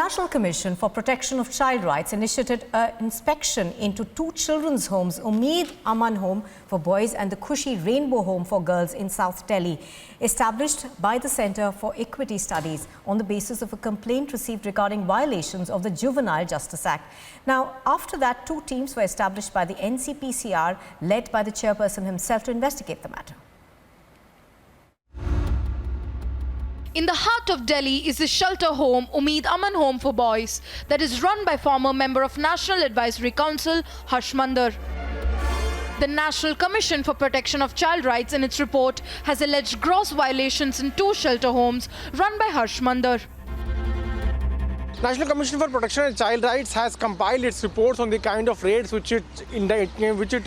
National Commission for Protection of Child Rights initiated an inspection into two children's homes, Umeed Aman Home for boys and the Khushi Rainbow Home for girls in South Delhi, established by the Centre for Equity Studies on the basis of a complaint received regarding violations of the Juvenile Justice Act. Now, after that, two teams were established by the NCPCR, led by the chairperson himself, to investigate the matter. In the heart of Delhi is the shelter home, Umeed Aman Home for Boys, that is run by former member of National Advisory Council, Harsh Mandar. The National Commission for Protection of Child Rights in its report has alleged gross violations in two shelter homes run by Harsh Mandar. National Commission for Protection of Child Rights has compiled its reports on the kind of raids which it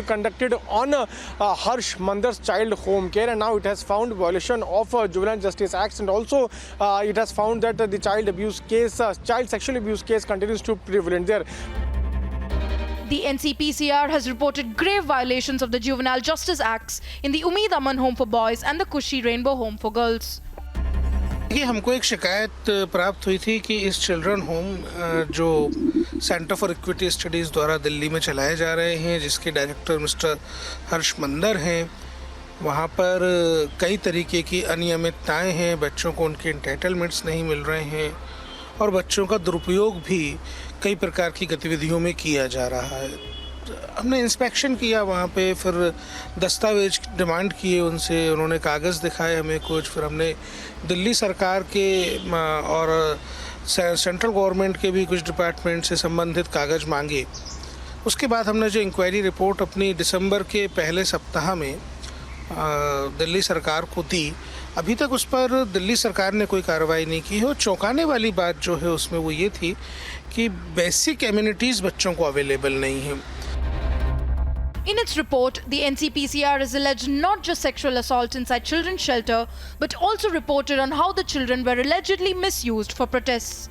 conducted on Harsh Mandar's child home care, and now it has found violation of Juvenile Justice Act, and also it has found that the child sexual abuse case continues to prevalent there. The NCPCR has reported grave violations of the Juvenile Justice Acts in the Umeed Aman Home for Boys and the Khushi Rainbow Home for girls. ये हमको एक शिकायत प्राप्त हुई थी कि इस children home जो सेंटर फॉर इक्विटी स्टडीज़ द्वारा दिल्ली में चलाए जा रहे हैं, जिसके डायरेक्टर मिस्टर हर्ष मंदर हैं, वहाँ पर कई तरीके की अनियमितताएं हैं, बच्चों को उनके एंटाइटलमेंट्स नहीं मिल रहे हैं और बच्चों का दुरुपयोग भी कई प्रकार की गतिविधियों में किया जा रहा है। हमने इंस्पेक्शन किया वहाँ पे, फिर दस्तावेज डिमांड किए उनसे, उन्होंने कागज़ दिखाए हमें कुछ, फिर हमने दिल्ली सरकार के और सेंट्रल गवर्नमेंट के भी कुछ डिपार्टमेंट से संबंधित कागज़ मांगे। उसके बाद हमने जो इंक्वायरी रिपोर्ट अपनी दिसंबर के पहले सप्ताह में दिल्ली सरकार को दी, अभी तक उस पर दिल्ली सरकार ने कोई कार्रवाई नहीं की है। और चौंकाने वाली बात जो है उसमें वो ये थी कि बेसिक एमिनिटीज़ बच्चों को अवेलेबल नहीं है। In its report, the NCPCR has alleged not just sexual assault inside children's shelter, but also reported on how the children were allegedly misused for protests.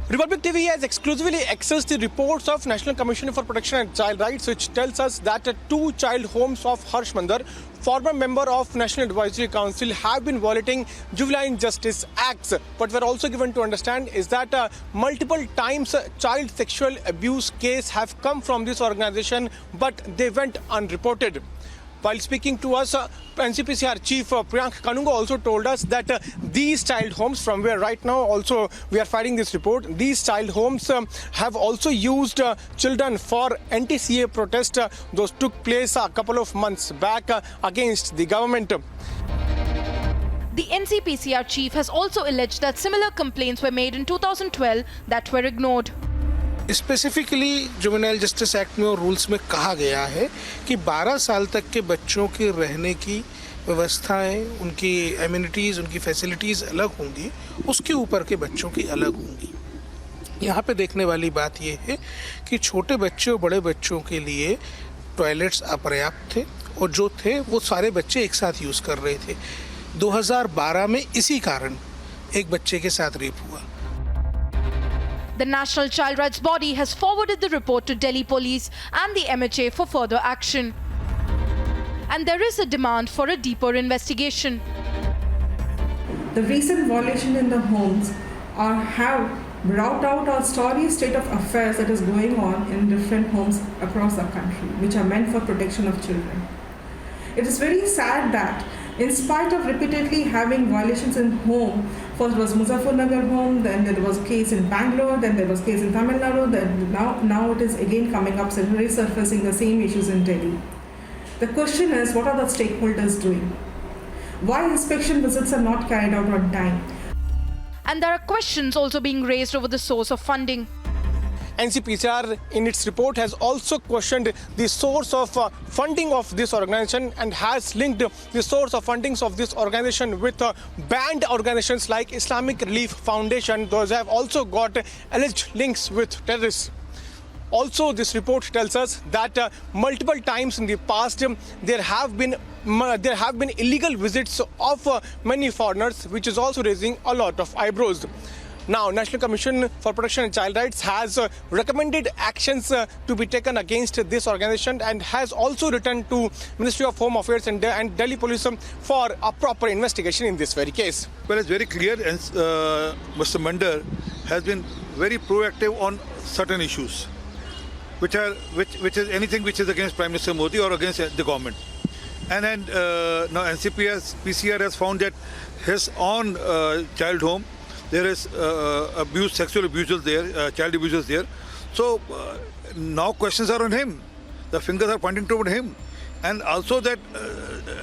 Republic TV has exclusively accessed the reports of National Commission for Protection of Child Rights, which tells us that two child homes of Harsh Mandar, former member of National Advisory Council, have been violating Juvenile Justice Acts. What we're also given to understand is that multiple times child sexual abuse cases have come from this organization, but they went unreported. While speaking to us, NCPCR Chief Priyank Kanungo also told us that these child homes, from where right now also we are filing this report, these child homes have also used children for anti-CA protest. Those took place a couple of months back against the government. The NCPCR chief has also alleged that similar complaints were made in 2012 that were ignored. Specifically juvenile justice act में और rules में कहा गया है कि 12 साल तक के बच्चों के रहने की व्यवस्थाएं, उनकी एमिनिटीज़, उनकी फैसिलिटीज़ अलग होंगी, उसके ऊपर के बच्चों की अलग होंगी। यहाँ पे देखने वाली बात ये है कि छोटे बच्चे और बड़े बच्चों के लिए टॉयलेट्स अपर्याप्त थे और जो थे वो सारे बच्चे एक साथ यूज़ कर रहे थे। 2012 में इसी कारण एक बच्चे के साथ रेप हुआ। The National Child Rights Body has forwarded the report to Delhi Police and the MHA for further action. And there is a demand for a deeper investigation. The recent violation in the homes have brought out a sorry state of affairs that is going on in different homes across the country, which are meant for protection of children. It is very sad that in spite of repeatedly having violations in home, first was Muzaffarnagar home, then there was a case in Bangalore, then there was a case in Tamil Nadu, then now it is again coming up, resurfacing the same issues in Delhi. The question is, what are the stakeholders doing? Why inspection visits are not carried out on time? And there are questions also being raised over the source of funding. NCPCR in its report has also questioned the source of funding of this organization and has linked the source of fundings of this organization with banned organizations like Islamic Relief Foundation. Those have also got alleged links with terrorists. Also, this report tells us that multiple times in the past there have been illegal visits of many foreigners, which is also raising a lot of eyebrows. Now, National Commission for Protection of Child Rights has recommended actions to be taken against this organization and has also written to Ministry of Home Affairs and Delhi Police for a proper investigation in this very case. Well, it's very clear, and Mr. Mandar has been very proactive on certain issues, which is anything which is against Prime Minister Modi or against the government. And then now PCR has found that his own child home, there is sexual abuse there, child abuse there. So now questions are on him. The fingers are pointing toward him, and also that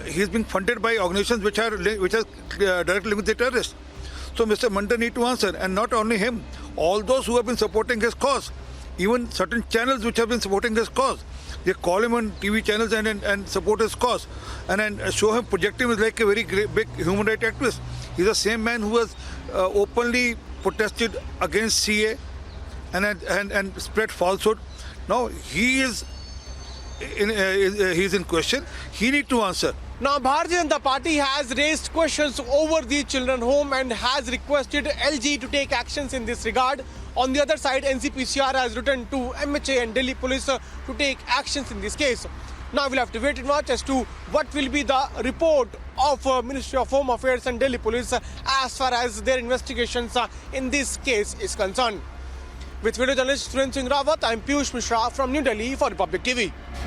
he is being funded by organizations which are directly linked with the terrorists. So Mr. Mandar need to answer, and not only him, all those who have been supporting his cause, even certain channels which have been supporting his cause. They call him on TV channels and support his cause, and show him, project him as like a very great, big human rights activist. He's the same man who has openly protested against CA and spread falsehood. Now he is in question. He need to answer. Now, Bharatiya Janata Party has raised questions over the children home and has requested LG to take actions in this regard. On the other side, NCPCR has written to MHA and Delhi Police to take actions in this case. Now we'll have to wait and watch as to what will be the report of Ministry of Home Affairs and Delhi Police as far as their investigations in this case is concerned. With video journalist Surendra Singh Rawat, I'm Piyush Mishra from New Delhi for Republic TV.